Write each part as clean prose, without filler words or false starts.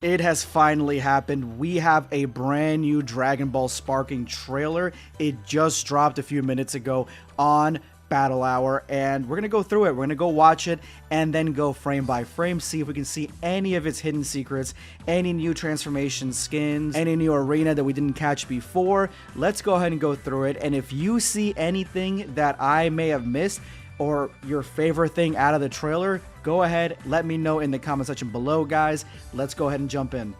It has finally happened. We have a brand new Dragon Ball Sparking trailer. It just dropped a few minutes ago on Battle Hour, and we're gonna go through it. We're gonna go watch it and then go frame by frame, see if we can see any of its hidden secrets, any new transformation skins, any new arena that we didn't catch before. Let's go ahead and go through it, and if you see anything that I may have missed or your favorite thing out of the trailer, go ahead, let me know in the comment section below, guys. Let's go ahead and jump in.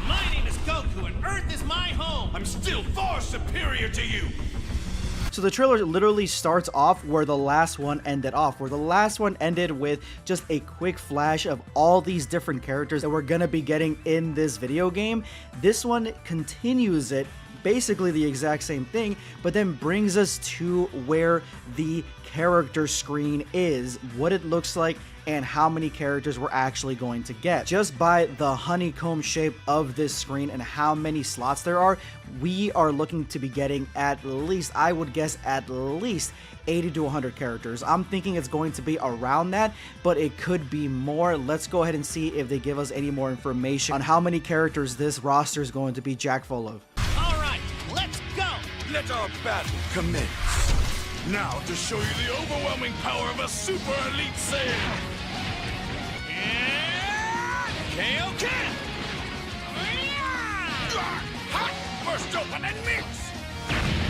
My name is Goku and Earth is my home. I'm still far superior to you. So the trailer literally starts off where the last one ended off, where the last one ended with just a quick flash of all these different characters that we're gonna be getting in this video game. This one continues it, basically the exact same thing, but then brings us to where the character screen is, what it looks like, and how many characters we're actually going to get. Just by the honeycomb shape of this screen and how many slots there are, we are looking to be getting at least, I would guess, at least 80 to 100 characters. I'm thinking it's going to be around that, but it could be more. Let's go ahead and see if they give us any more information on how many characters this roster is going to be jack full of. All right, let's go. Let our battle commence. Now to show you the overwhelming power of a super elite Saiyan. KO Hot! Burst open and mix!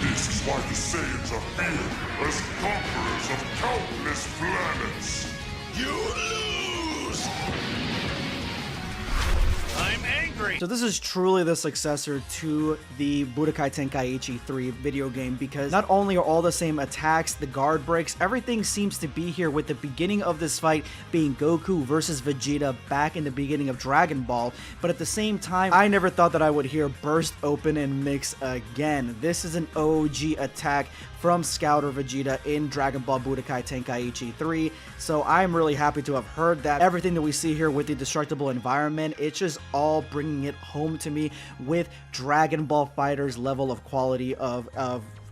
This is why the Saiyans are feared as conquerors of countless planets. You lose! I'm angry. So this is truly the successor to the Budokai Tenkaichi 3 video game, because not only are all the same attacks, the guard breaks, everything seems to be here, with the beginning of this fight being Goku versus Vegeta back in the beginning of Dragon Ball, but at the same time, I never thought that I would hear burst open and mix again. This is an OG attack from Scouter Vegeta in Dragon Ball Budokai Tenkaichi 3, so I'm really happy to have heard that. Everything that we see here with the destructible environment, it's just all bringing it home to me with Dragon Ball FighterZ level of quality of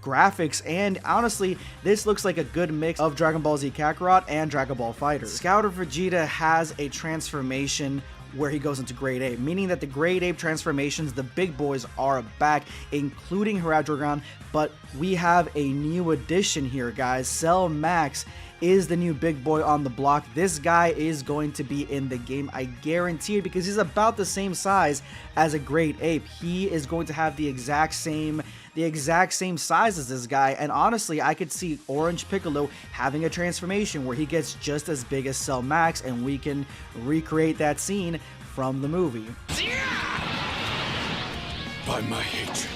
graphics, and honestly, this looks like a good mix of Dragon Ball Z Kakarot and Dragon Ball FighterZ. Scouter Vegeta has a transformation where he goes into Great Ape, meaning that the Great Ape transformations, the big boys, are back, including Haradragon, but we have a new addition here, guys. Cell Max is the new big boy on the block. This guy is going to be in the game, I guarantee it, because he's about the same size as a Great Ape. He is going to have the exact same size as this guy, and honestly, I could see Orange Piccolo having a transformation where he gets just as big as Cell Max, and we can recreate that scene from the movie. By my hatred,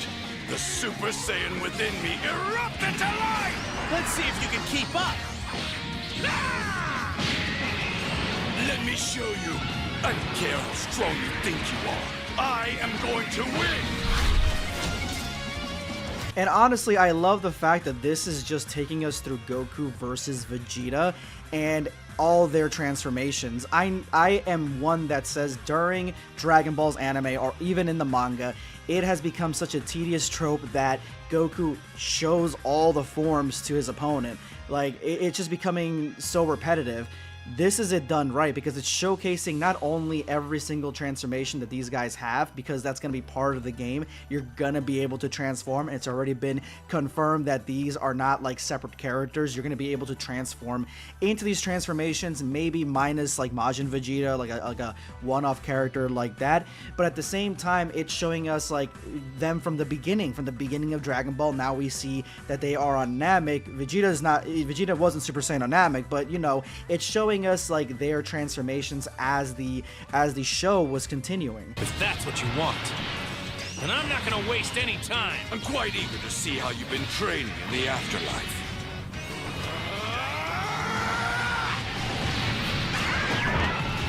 the Super Saiyan within me erupted to life! Let's see if you can keep up. Let me show you. I don't care how strong you think you are. I am going to win! And honestly, I love the fact that this is just taking us through Goku versus Vegeta and all their transformations. I am one that says during Dragon Ball's anime, or even in the manga, it has become such a tedious trope that Goku shows all the forms to his opponent. Like, it's just becoming so repetitive. This is it done right, because it's showcasing not only every single transformation that these guys have, because that's going to be part of the game. You're going to be able to transform, and it's already been confirmed that these are not like separate characters. You're going to be able to transform into these transformations, maybe minus like Majin Vegeta, like a one-off character like that. But at the same time, it's showing us like them from the beginning of Dragon Ball. Now we see that they are on Namek. Vegeta wasn't Super Saiyan on Namek, but you know, it's showing us like their transformations as the show was continuing. If that's what you want, then I'm not gonna waste any time. I'm quite eager to see how you've been training in the afterlife.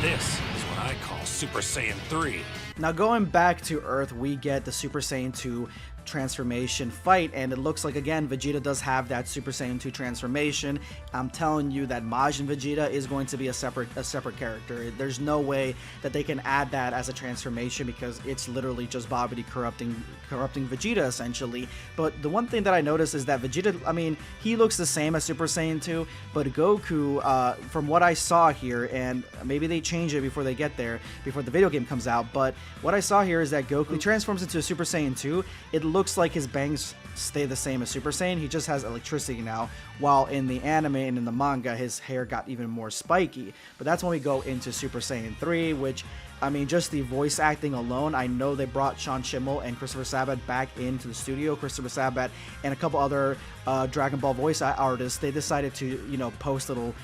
This is what I call Super Saiyan 3. Now going back to Earth, we get the Super Saiyan 2 transformation fight, and it looks like, again, Vegeta does have that Super Saiyan 2 transformation. I'm telling you that Majin Vegeta is going to be a separate character. There's no way that they can add that as a transformation, because it's literally just Babidi corrupting Vegeta essentially. But the one thing that I noticed is that Vegeta, I mean, he looks the same as Super Saiyan 2, but Goku, from what I saw here, and maybe they change it before they get there, before the video game comes out, but what I saw here is that Goku transforms into a Super Saiyan 2. It looks like his bangs stay the same as Super Saiyan. He just has electricity now, while in the anime and in the manga, his hair got even more spiky. But that's when we go into Super Saiyan 3, which, I mean, just the voice acting alone, I know they brought Sean Schemmel and Christopher Sabat back into the studio. Christopher Sabat and a couple other Dragon Ball voice artists, they decided to, you know, post little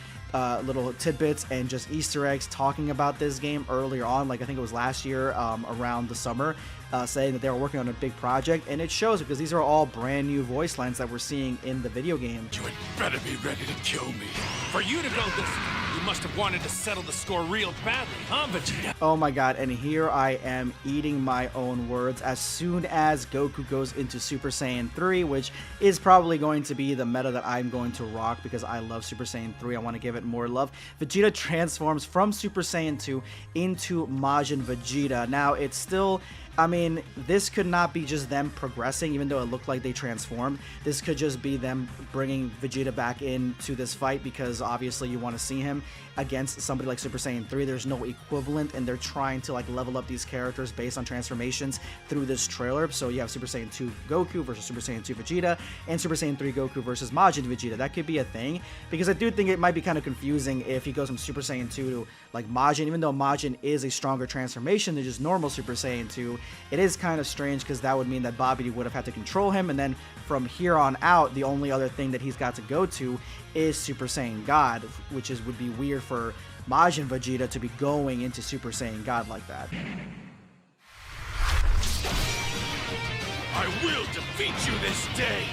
tidbits and just Easter eggs talking about this game earlier on, like I think it was last year around the summer, saying that they were working on a big project, and it shows because these are all brand new voice lines that we're seeing in the video game. You had better be ready to kill me. For you to go this, you must have wanted to settle the score real badly, huh, Vegeta? Oh my god, and here I am eating my own words. As soon as Goku goes into Super Saiyan 3, which is probably going to be the meta that I'm going to rock because I love Super Saiyan 3, I want to give it more love, Vegeta transforms from Super Saiyan 2 into Majin Vegeta. Now, it's still, I mean, this could not be just them progressing, even though it looked like they transformed. This could just be them bringing Vegeta back into this fight, because obviously you want to see him against somebody like Super Saiyan 3. There's no equivalent, and they're trying to like level up these characters based on transformations through this trailer. So you have Super Saiyan 2 Goku versus Super Saiyan 2 Vegeta, and Super Saiyan 3 Goku versus Majin Vegeta. That could be a thing, because I do think it might be kind of confusing if he goes from Super Saiyan 2 to like Majin, even though Majin is a stronger transformation than just normal Super Saiyan 2. It is kind of strange, because that would mean that Babidi would have had to control him, and then from here on out, the only other thing that he's got to go to is Super Saiyan God, which would be weird for Majin Vegeta to be going into Super Saiyan God like that. I will defeat you this day.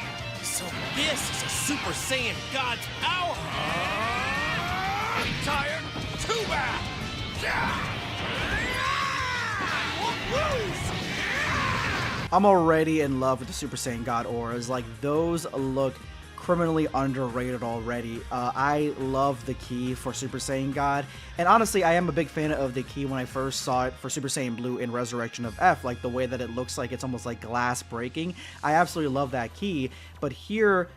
So this is a Super Saiyan God's power! Tired? Too bad! I won't lose! I'm already in love with the Super Saiyan God auras. Like, those look criminally underrated already. I love the key for Super Saiyan God, and honestly, I am a big fan of the key when I first saw it for Super Saiyan Blue in Resurrection of F, like the way that it looks like it's almost like glass breaking. I absolutely love that key, but here,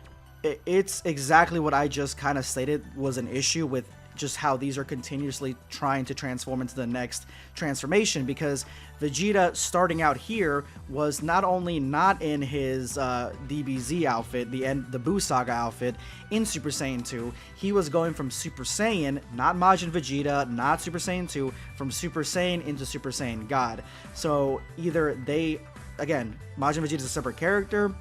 it's exactly what I just kind of stated was an issue with just how these are continuously trying to transform into the next transformation, because Vegeta starting out here was not only not in his DBZ outfit, the Buu Saga outfit in Super Saiyan 2, he was going from Super Saiyan, not Majin Vegeta, not Super Saiyan 2, from Super Saiyan into Super Saiyan God. So either they, again, Majin Vegeta is a separate character.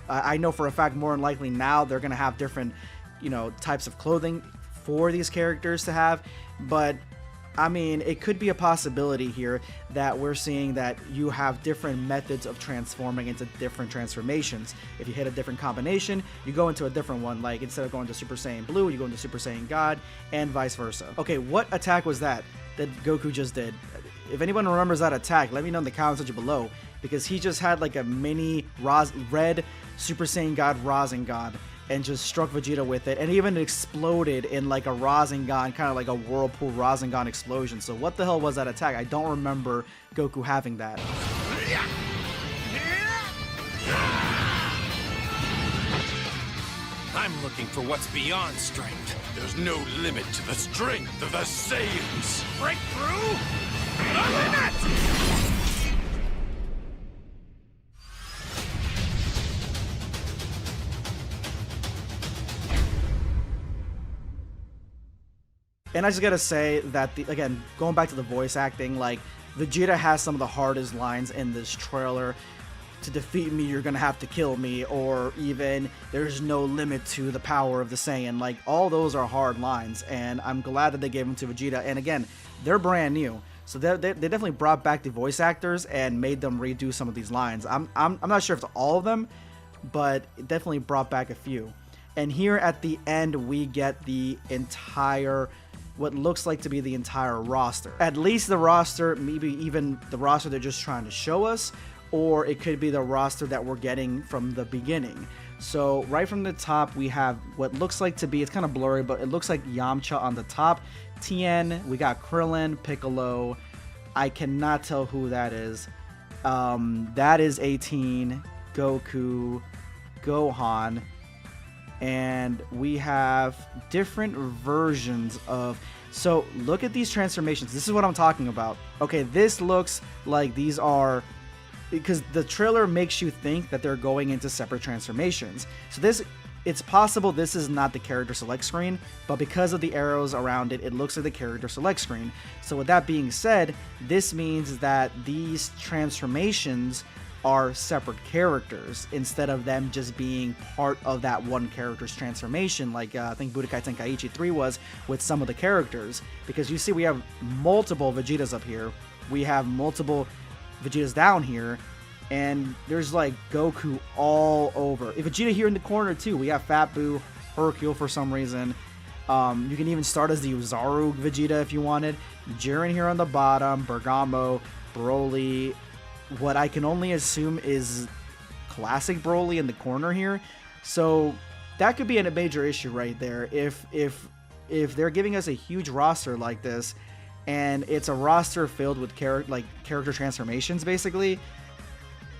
I know for a fact more than likely now they're going to have different, you know, types of clothing for these characters to have, but I mean, it could be a possibility here that we're seeing that you have different methods of transforming into different transformations. If you hit a different combination, you go into a different one, like instead of going to Super Saiyan Blue, you go into Super Saiyan God, and vice versa. Okay, what attack was that Goku just did? If anyone remembers that attack, let me know in the comment section below, because he just had like a mini red Super Saiyan God Rasengan and just struck Vegeta with it, and even exploded in like a Rasengan, kind of like a whirlpool Rasengan explosion. So what the hell was that attack? I don't remember Goku having that. I'm looking for what's beyond strength. There's no limit to the strength of the Saiyans. Breakthrough? The limit! And I just gotta say that, again, going back to the voice acting, like, Vegeta has some of the hardest lines in this trailer. To defeat me, you're gonna have to kill me, or even, there's no limit to the power of the Saiyan. Like, all those are hard lines, and I'm glad that they gave them to Vegeta. And again, they're brand new, so they definitely brought back the voice actors and made them redo some of these lines. I'm not sure if it's all of them, but it definitely brought back a few. And here at the end, we get the entire, what looks like to be the entire roster. At least the roster, maybe even the roster they're just trying to show us, or it could be the roster that we're getting from the beginning. So right from the top, we have what looks like to be, it's kind of blurry, but it looks like Yamcha on the top. Tien, we got Krillin, Piccolo. I cannot tell who that is. That is 18, Goku, Gohan, and we have different versions of... So look at these transformations. This is what I'm talking about. Okay, this looks like these are... Because the trailer makes you think that they're going into separate transformations. So this, it's possible this is not the character select screen, but because of the arrows around it, it looks like the character select screen. So with that being said, this means that these transformations are separate characters instead of them just being part of that one character's transformation, like I think Budokai Tenkaichi 3 was with some of the characters. Because you see we have multiple Vegetas up here, we have multiple Vegeta's down here, and there's like Goku all over. If Vegeta here in the corner too, we have Fat Boo, Hercule for some reason. You can even start as the Uzaru Vegeta if you wanted. Jiren here on the bottom, Bergamo, Broly. What I can only assume is classic Broly in the corner here. So that could be a major issue right there. If they're giving us a huge roster like this, and it's a roster filled with character transformations, basically,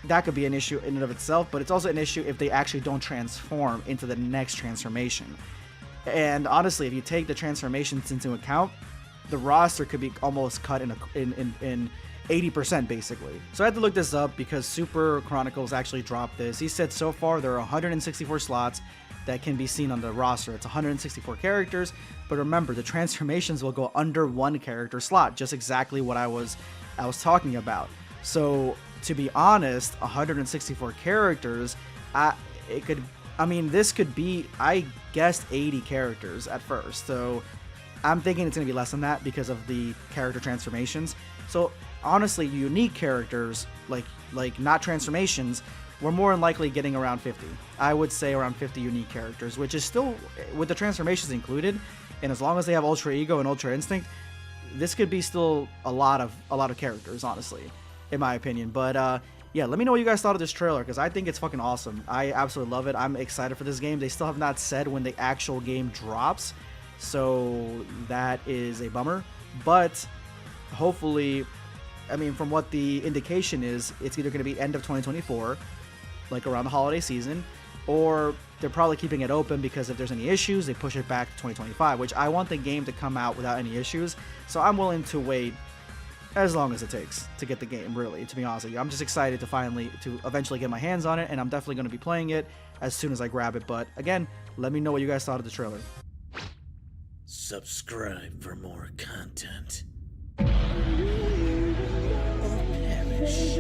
that could be an issue in and of itself, but it's also an issue if they actually don't transform into the next transformation. And honestly, if you take the transformations into account, the roster could be almost cut in 80% basically. So I had to look this up because Super Chronicles actually dropped this. He said so far there are 164 slots that can be seen on the roster. It's 164 characters, but remember, the transformations will go under one character slot, just exactly what I was talking about. So to be honest, 164 characters, this could be, I guessed 80 characters at first. So I'm thinking it's gonna be less than that because of the character transformations. So honestly, unique characters, like not transformations, we're more than likely getting around 50. I would say around 50 unique characters, which is still, with the transformations included, and as long as they have Ultra Ego and Ultra Instinct, this could be still a lot of characters, honestly, in my opinion. But yeah, let me know what you guys thought of this trailer, because I think it's fucking awesome. I absolutely love it. I'm excited for this game. They still have not said when the actual game drops, so that is a bummer. But hopefully, I mean, from what the indication is, it's either going to be end of 2024, like around the holiday season, or they're probably keeping it open because if there's any issues, they push it back to 2025, which I want the game to come out without any issues. So I'm willing to wait as long as it takes to get the game, really, to be honest with you. I'm just excited to eventually get my hands on it, and I'm definitely going to be playing it as soon as I grab it. But again, let me know what you guys thought of the trailer. Subscribe for more content. Or perish.